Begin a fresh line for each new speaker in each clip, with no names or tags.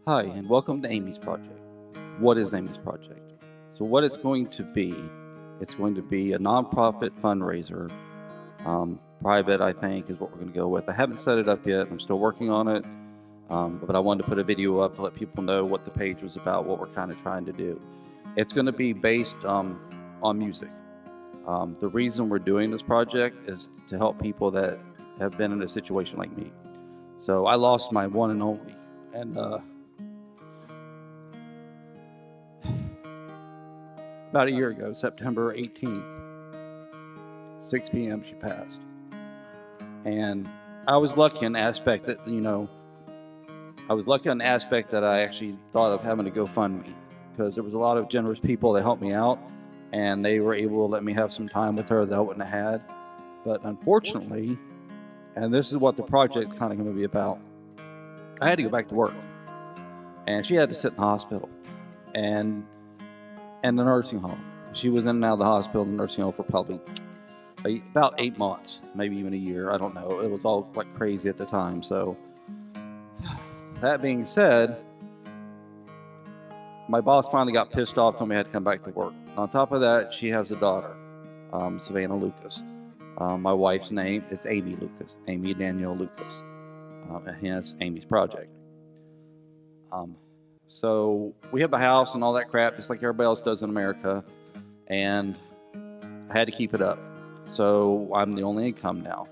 Hi, and welcome to Amy's Project. What is Amy's Project? So, what it's going to be, it's going to be a nonprofit fundraiser. Private, I think, is what we're going to go with. I haven't set it up yet. I'm still working on it. But I wanted to put a video up to let people know what the page was about, what we're kind of trying to do. It's going to be based on music. The reason we're doing this project is to help people that have been in a situation like me. So, I lost my one and only. And about a year ago, September 18th, 6 p.m., she passed. And I was lucky in the aspect that, I actually thought of having a GoFundMe because there was a lot of generous people that helped me out and they were able to let me have some time with her that I wouldn't have had. But unfortunately, and this is what the project's kind of going to be about, I had to go back to work. And she had to sit in the hospital and the nursing home. She was in and out of the hospital and the nursing home for probably about 8 months, maybe even a year. I don't know. It was all like crazy at the time. So that being said, my boss finally got pissed off, told me I had to come back to work. On top of that, she has a daughter, Savannah Lucas. My wife's name is Amy Lucas, Amy Danielle Lucas. Hence Amy's Project. So we have a house and all that crap, just like everybody else does in America, and I had to keep it up. So I'm the only income now.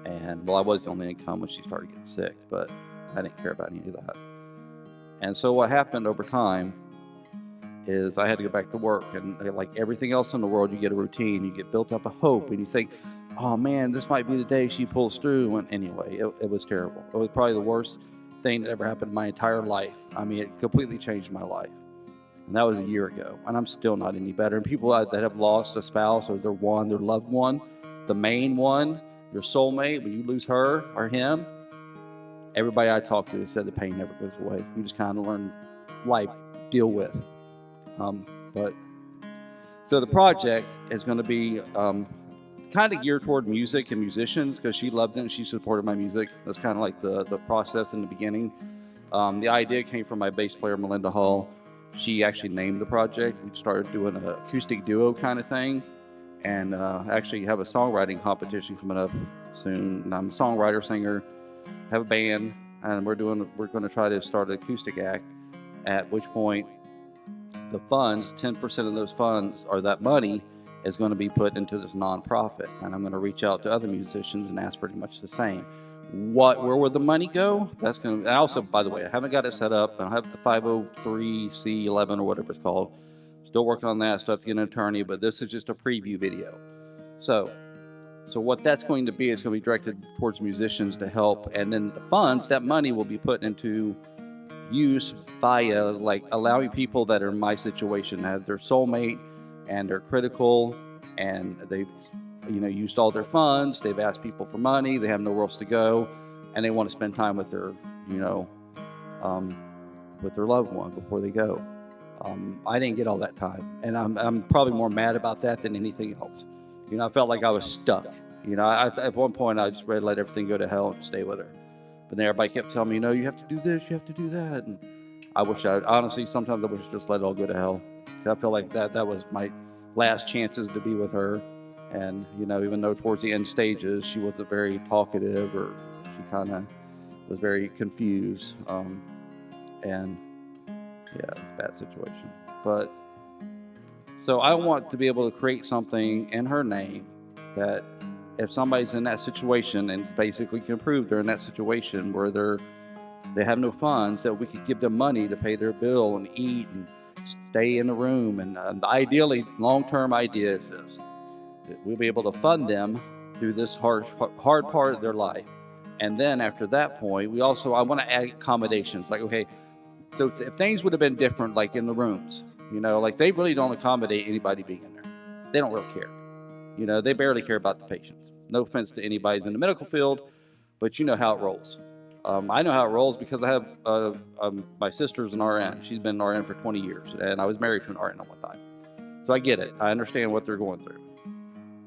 And, well, I was the only income when she started getting sick, but I didn't care about any of that. And so what happened over time is I had to go back to work, and like everything else in the world, you get a routine, you get built up a hope, and you think, oh man, this might be the day she pulls through. And anyway, it was terrible. It was probably the worst thing that ever happened in my entire life. I mean, it completely changed my life. And that was a year ago, and I'm still not any better. And people that have lost a spouse or their loved one, the main one, your soulmate, when you lose her or him, everybody I talked to said the pain never goes away. You just kind of learn life, deal with. But so the project is going to be kind of geared toward music and musicians because she loved it and she supported my music. That's kind of like the process in the beginning. The idea came from my bass player, Melinda Hall. She actually named the project. We started doing an acoustic duo kind of thing, and actually have a songwriting competition coming up soon. And I'm a songwriter, singer, have a band, and we're going to try to start an acoustic act. At which point, the funds, 10% of those funds, or that money, is going to be put into this nonprofit, and I'm going to reach out to other musicians and ask pretty much the same. Where will the money go? That's going to. I also, by the way, I haven't got it set up. I don't have the 503c11 or whatever it's called. Still working on that. Still have to get an attorney, but this is just a preview video. So what that's going to be is going to be directed towards musicians to help, and then the funds, that money will be put into use via like allowing people that are in my situation, have their soulmate and they're critical and they've used all their funds, they've asked people for money, they have nowhere else to go, and they want to spend time with their with their loved one before they go. I didn't get all that time, and I'm probably more mad about that than anything else. I felt like I was stuck. At one point I just ready to let everything go to hell and stay with her. But then everybody kept telling me, you have to do this, you have to do that. And I wish honestly, sometimes I wish just let it all go to hell. I feel like that was my last chances to be with her. And, even though towards the end stages, she wasn't very talkative, or she kind of was very confused. And yeah, it's a bad situation. But so I want to be able to create something in her name that if somebody's in that situation and basically can prove they're in that situation where they have no funds, that we could give them money to pay their bill and eat and stay in the room. And ideally, long-term idea is this: that we'll be able to fund them through this hard part of their life. And then after that point, I want to add accommodations. Like, okay, so if things would have been different, like in the rooms, like they really don't accommodate anybody being in there. They don't really care. They barely care about the patients. No offense to anybody in the medical field, but you know how it rolls. I know how it rolls because I have my sister's an RN. She's been an RN for 20 years, and I was married to an RN at one time. So I get it. I understand what they're going through.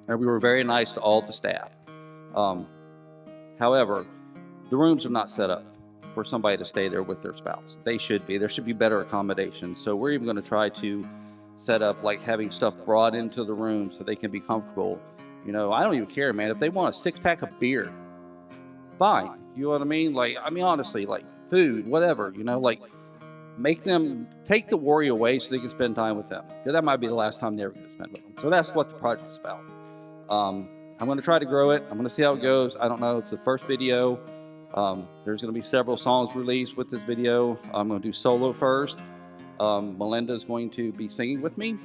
And we were very nice to all the staff. However, the rooms are not set up. for somebody to stay there with their spouse. They should be. There should be better accommodations. So we're even going to try to set up like having stuff brought into the room so they can be comfortable. You know, I don't even care, man. If they want a 6-pack of beer, fine. You know what I mean? Like, I mean, honestly, like food, whatever, you know, like make them take the worry away so they can spend time with them. Because that might be the last time they're going to spend with them. So that's what the project's about. I'm going to try to grow it. I'm going to see how it goes. I don't know. It's the first video. There's going to be several songs released with this video. I'm going to do solo first. Melinda is going to be singing with me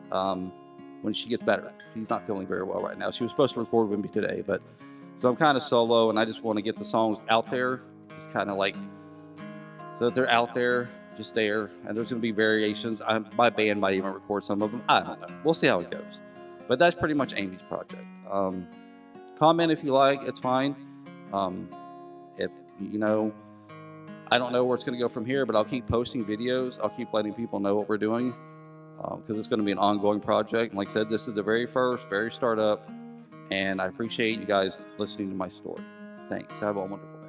when she gets better. She's not feeling very well right now. She was supposed to record with me today, but so I'm kind of solo, and I just want to get the songs out there, just kind of like so that they're out there, just there. And there's going to be variations. My band might even record some of them. I don't know. We'll see how it goes. But that's pretty much Amy's project. Comment if you like. It's fine. If you know, I don't know where it's going to go from here, but I'll keep posting videos. I'll keep letting people know what we're doing because it's going to be an ongoing project. And like I said, this is the very first, very startup, and I appreciate you guys listening to my story. Thanks. Have a wonderful